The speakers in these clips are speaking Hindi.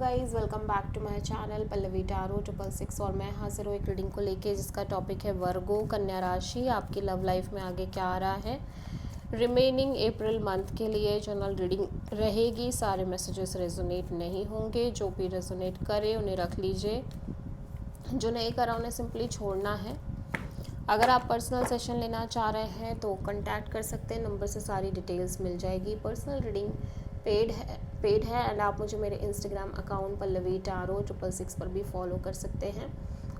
Guys welcome back to my channel Pallavi tarot 666 और मैं हाजिर हूँ एक रीडिंग को लेके जिसका टॉपिक है वर्गो कन्या राशि। आपकी लव लाइफ में आगे क्या आ रहा है रिमेनिंग अप्रैल मंथ के लिए जनरल रीडिंग रहेगी। सारे मैसेजेस रेजोनेट नहीं होंगे, जो भी रेजोनेट करे उन्हें रख लीजिए, जो नहीं करा उन्हें सिंपली छोड़ना है। अगर आप पर्सनल सेशन लेना चाह रहे हैं तो कांटेक्ट कर सकते हैं, नंबर से सारी डिटेल्स मिल जाएगी। पर्सनल रीडिंग पेड है एंड आप मुझे मेरे इंस्टाग्राम अकाउंट पल्लवी टारो 666 पर भी फॉलो कर सकते हैं।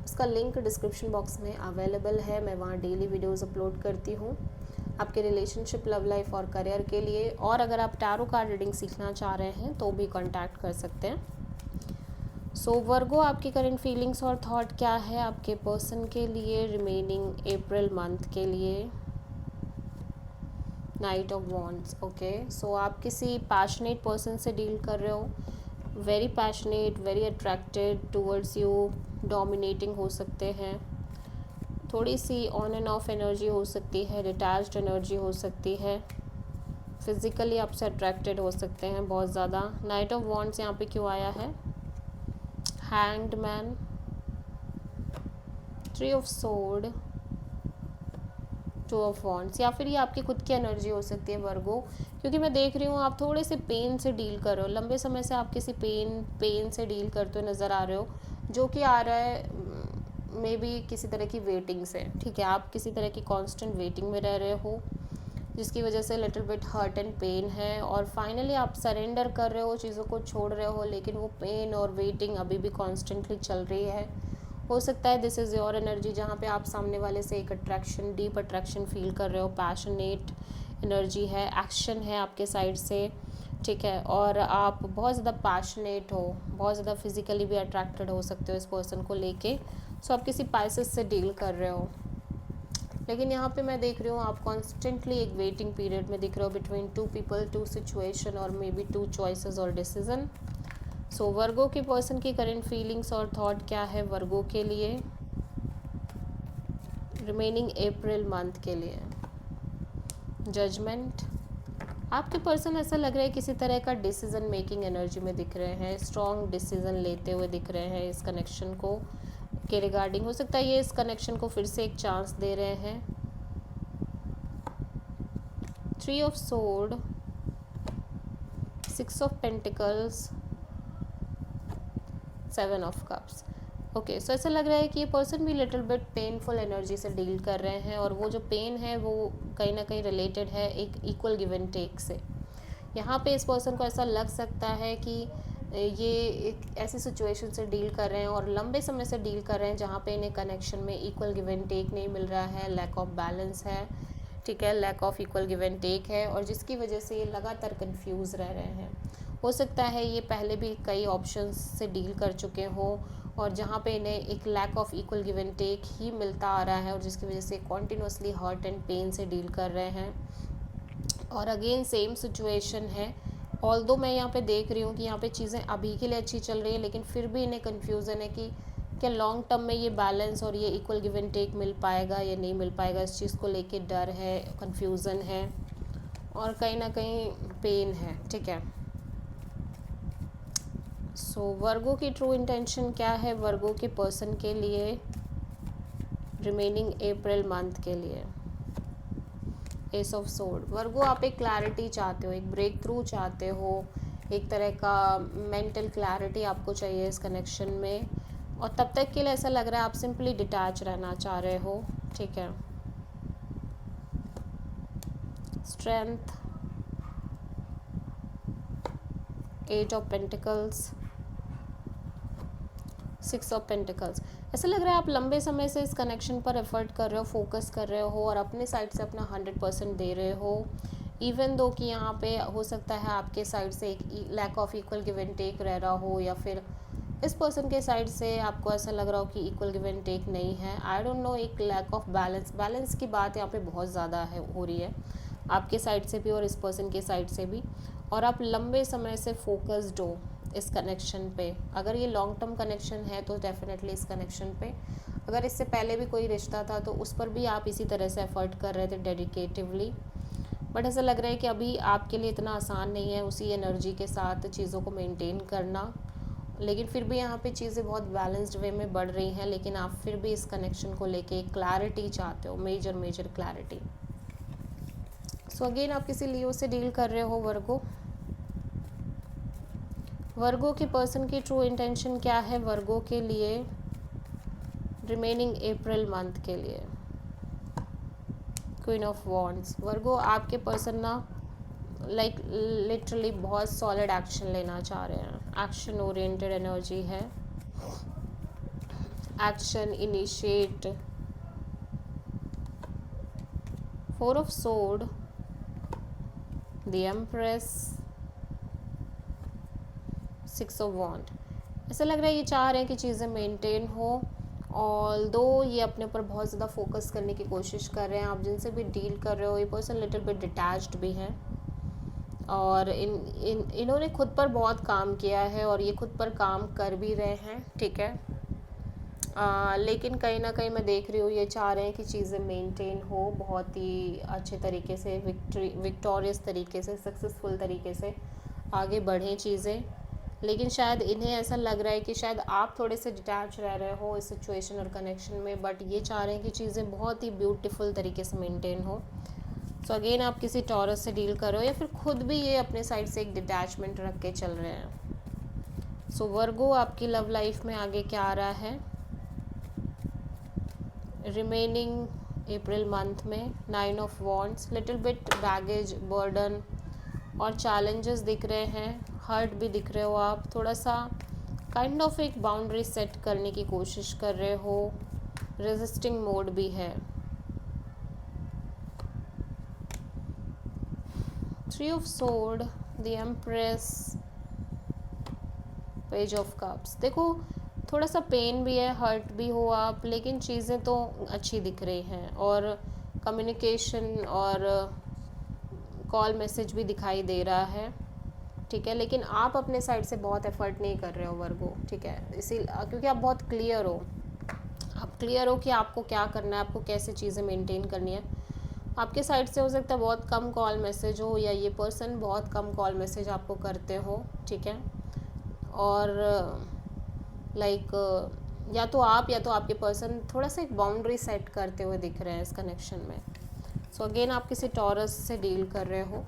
उसका लिंक डिस्क्रिप्शन बॉक्स में अवेलेबल है। मैं वहाँ डेली वीडियोस अपलोड करती हूँ आपके रिलेशनशिप, लव लाइफ और करियर के लिए। और अगर आप टारो कार्ड रीडिंग सीखना चाह रहे हैं तो भी कांटेक्ट कर सकते हैं। सो वर्गो, आपकी करंट फीलिंग्स और थॉट क्या है आपके पर्सन के लिए रिमेनिंग अप्रैल मंथ के लिए। Night of wands. ओके, सो आप किसी पैशनेट पर्सन से डील कर रहे हो, very passionate, very attracted towards you, dominating हो सकते हैं, थोड़ी सी ऑन एंड ऑफ एनर्जी हो सकती है, डिटैच्ड एनर्जी हो सकती है, फिजिकली आपसे अट्रैक्टेड हो सकते हैं बहुत ज़्यादा। नाइट ऑफ वॉन्ड्स यहाँ पे क्यों आया है? Hanged man, three of sword, two of wands. या फिर ये आपकी खुद की एनर्जी हो सकती है वर्गो, क्योंकि मैं देख रही हूँ आप थोड़े से पेन से डील कर रहे हो। लंबे समय से आप किसी पेन से डील करते हुए नज़र आ रहे हो, जो कि आ रहा है मे बी किसी तरह की वेटिंग से। ठीक है, आप किसी तरह की कांस्टेंट वेटिंग में रह रहे हो, जिसकी वजह से little bit hurt and pain है। और फाइनली आप सरेंडर कर रहे हो, चीज़ों को छोड़ रहे हो, लेकिन वो पेन और वेटिंग अभी भी कॉन्स्टेंटली चल रही है। हो सकता है दिस इज़ योर एनर्जी, जहाँ पे आप सामने वाले से एक अट्रैक्शन, डीप अट्रैक्शन फील कर रहे हो, पैशनेट एनर्जी है, एक्शन है आपके साइड से। ठीक है, और आप बहुत ज़्यादा पैशनेट हो, बहुत ज़्यादा फिजिकली भी अट्रैक्टेड हो सकते हो इस पर्सन को लेके। सो आप किसी पाइसेस से डील कर रहे हो, लेकिन यहाँ पे मैं देख रही हूँ आप कॉन्स्टेंटली एक वेटिंग पीरियड में दिख रहे हो between two people, two situation और मे बी टू चॉइसेस और डिसीजन। सो वर्गो के पर्सन की करंट फीलिंग्स और थॉट क्या है वर्गो के लिए रिमेनिंग अप्रैल मंथ के लिए। जजमेंट, आपके पर्सन ऐसा लग रहा है किसी तरह का डिसीजन मेकिंग एनर्जी में दिख रहे हैं, स्ट्रॉन्ग डिसीजन लेते हुए दिख रहे हैं इस कनेक्शन को के रिगार्डिंग। हो सकता है ये इस कनेक्शन को फिर से एक चांस दे रहे हैं। Three of sword, six of pentacles, seven of cups. Okay, so ऐसा लग रहा है कि ये पर्सन भी लिटिल बिट पेनफुल एनर्जी से डील कर रहे हैं, और वो जो पेन है वो कहीं ना कहीं रिलेटेड है एक इक्वल गिव एंड टेक से। यहाँ पे इस पर्सन को ऐसा लग सकता है कि ये एक ऐसी सिचुएशन से डील कर रहे हैं और लंबे समय से डील कर रहे हैं जहाँ पे इन्हें कनेक्शन में इक्वल गिव एंड टेक नहीं मिल रहा है, लैक ऑफ बैलेंस है। ठीक है, lack of equal give and take है, और जिसकी वजह से ये लगातार कंफ्यूज रह रहे हैं। हो सकता है ये पहले भी कई ऑप्शंस से डील कर चुके हो, और जहाँ पे इन्हें एक lack of equal give and take ही मिलता आ रहा है, और जिसकी वजह से कॉन्टिन्यूसली हर्ट एंड पेन से डील कर रहे हैं। और अगेन सेम सिचुएशन है, ऑल्दो मैं यहाँ पे देख रही हूँ कि यहाँ पे चीज़ें अभी के लिए अच्छी चल रही है, लेकिन फिर भी इन्हें कन्फ्यूज़न है कि क्या लॉन्ग टर्म में ये बैलेंस और ये इक्वल गिव एंड टेक मिल पाएगा या नहीं मिल पाएगा। इस चीज़ को लेके डर है, कन्फ्यूज़न है, और कहीं ना कहीं पेन है। ठीक है, सो वर्गो की ट्रू इंटेंशन क्या है वर्गो के पर्सन के लिए रिमेनिंग अप्रैल मंथ के लिए। एस ऑफ सोर्ड, वर्गो आप एक क्लैरिटी चाहते हो, एक ब्रेक थ्रू चाहते हो, एक तरह का मेंटल क्लैरिटी आपको चाहिए इस कनेक्शन में, और तब तक के लिए ऐसा लग रहा है आप सिंपली डिटैच रहना चाह रहे हो। ठीक है, strength, eight of pentacles, six of pentacles. ऐसा लग रहा है आप लंबे समय से इस कनेक्शन पर एफर्ट कर रहे हो, फोकस कर रहे हो, और अपने साइड से अपना 100% दे रहे हो, इवन दो कि यहाँ पे हो सकता है आपके साइड से एक lack of equal give and take रह रहा हो, या फिर इस पर्सन के साइड से आपको ऐसा लग रहा हो कि इक्वल गिव एंड टेक नहीं है। आई डोंट नो, एक लैक ऑफ बैलेंस की बात यहाँ पे बहुत ज़्यादा है हो रही है आपके साइड से भी और इस पर्सन के साइड से भी, और आप लंबे समय से फोकस्ड हो इस कनेक्शन पे। अगर ये लॉन्ग टर्म कनेक्शन है तो डेफिनेटली इस कनेक्शन पे, अगर इससे पहले भी कोई रिश्ता था तो उस पर भी आप इसी तरह से एफर्ट कर रहे थे डेडिकेटिवली, बट ऐसा लग रहा है कि अभी आपके लिए इतना आसान नहीं है उसी एनर्जी के साथ चीज़ों को मेंटेन करना। लेकिन फिर भी यहाँ पे चीज़ें बहुत बैलेंस्ड वे में बढ़ रही हैं, लेकिन आप फिर भी इस कनेक्शन को लेके एक क्लैरिटी चाहते हो, मेजर क्लैरिटी। सो अगेन आप किसी लियो से डील कर रहे हो वर्गो। वर्गो के पर्सन की ट्रू इंटेंशन क्या है वर्गो के लिए रिमेनिंग अप्रैल मंथ के लिए? Queen of wands. वर्गो आपके पर्सन ना लाइक लिटरली बहुत सॉलिड एक्शन लेना चाह रहे हैं, एक्शन ओरिएंटेड एनर्जी है, action initiate. Four of sword, the empress, six of wand. ऐसा लग रहा है ये चाह रहे हैं कि चीज़ें मेंटेन हो, और दो ये अपने ऊपर बहुत ज़्यादा फोकस करने की कोशिश कर रहे हैं। आप जिनसे भी डील कर रहे हो ये पर्सन लिटिल बिट डिटैच्ड भी है, और इन्होंने खुद पर बहुत काम किया है और ये खुद पर काम कर भी रहे हैं, ठीक है। लेकिन कहीं ना कहीं मैं देख रही हूँ ये चाह रहे हैं कि चीज़ें मेंटेन हो बहुत ही अच्छे तरीके से, विक्टोरियस तरीके से, सक्सेसफुल तरीके से आगे बढ़ें चीज़ें। लेकिन शायद इन्हें ऐसा लग रहा है कि शायद आप थोड़े से डिटैच रह रहे हो इस सिचुएशन और कनेक्शन में, बट ये चाह रहे हैं कि चीज़ें बहुत ही ब्यूटीफुल तरीके से मेंटेन हो। सो अगेन आप किसी टॉरस से डील कर रहे हो, या फिर खुद भी ये अपने साइड से एक डिटैचमेंट रख के चल रहे हैं। सो वर्गो आपकी लव लाइफ में आगे क्या आ रहा है रिमेनिंग अप्रैल मंथ में? 9 of wands, little bit baggage, burden और चैलेंजेस दिख रहे हैं, हर्ट भी दिख रहे हो आप, थोड़ा सा काइंड ऑफ एक बाउंड्री सेट करने की कोशिश कर रहे हो, रेजिस्टिंग मोड भी है। 3 of sword, the empress, page of cups. देखो थोड़ा सा पेन भी है, हर्ट भी हो आप, लेकिन चीज़ें तो अच्छी दिख रही हैं, और कम्युनिकेशन और कॉल मैसेज भी दिखाई दे रहा है, ठीक है। लेकिन आप अपने साइड से बहुत एफर्ट नहीं कर रहे हो वर्गो, ठीक है, इसी क्योंकि आप बहुत क्लियर हो, आप क्लियर हो कि आपको क्या करना है, आपको कैसे चीज़ें मेंटेन करनी है। आपके साइड से हो सकता है बहुत कम कॉल मैसेज हो, या ये पर्सन बहुत कम कॉल मैसेज आपको करते हो, ठीक है। और लाइक या तो आप या तो आपके पर्सन थोड़ा सा एक बाउंड्री सेट करते हुए दिख रहे हैं इस कनेक्शन में। सो अगेन आप किसी टॉरस से डील कर रहे हो।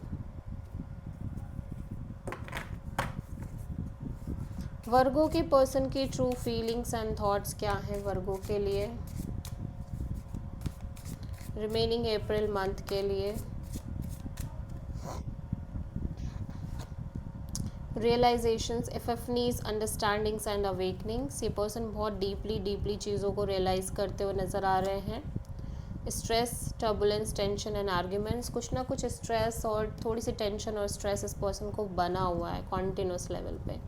वर्गो के पर्सन की ट्रू फीलिंग्स एंड थॉट्स क्या हैं वर्गो के लिए रिमेनिंग अप्रैल मंथ के लिए? Realisations, epiphanies, understandings and awakenings. ये पर्सन बहुत डीपली चीज़ों को रियलाइज़ करते हुए नज़र आ रहे हैं। Stress, turbulence, tension and arguments. कुछ ना कुछ स्ट्रेस और थोड़ी सी टेंशन और स्ट्रेस इस पर्सन को बना हुआ है कॉन्टिन्यूस लेवल पे,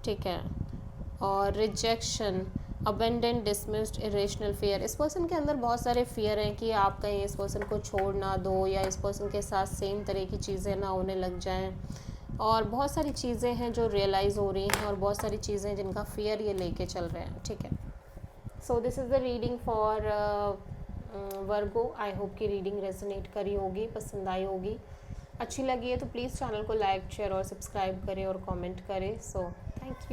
ठीक है। और rejection, abandoned, dismissed, irrational fear. इस पर्सन के अंदर बहुत सारे फियर हैं कि आप कहीं इस पर्सन को छोड़ ना दो, या इस पर्सन के साथ सेम तरह की चीज़ें ना होने लग जाएं, और बहुत सारी चीज़ें हैं जो रियलाइज़ हो रही हैं, और बहुत सारी चीज़ें जिनका फियर ये लेके चल रहे हैं, ठीक है। So this is the reading for Virgo. I hope कि रीडिंग रेजोनेट करी होगी, पसंद आई होगी। अच्छी लगी है तो प्लीज़ चैनल को लाइक, शेयर और सब्सक्राइब करें और कमेंट करें। So thank you.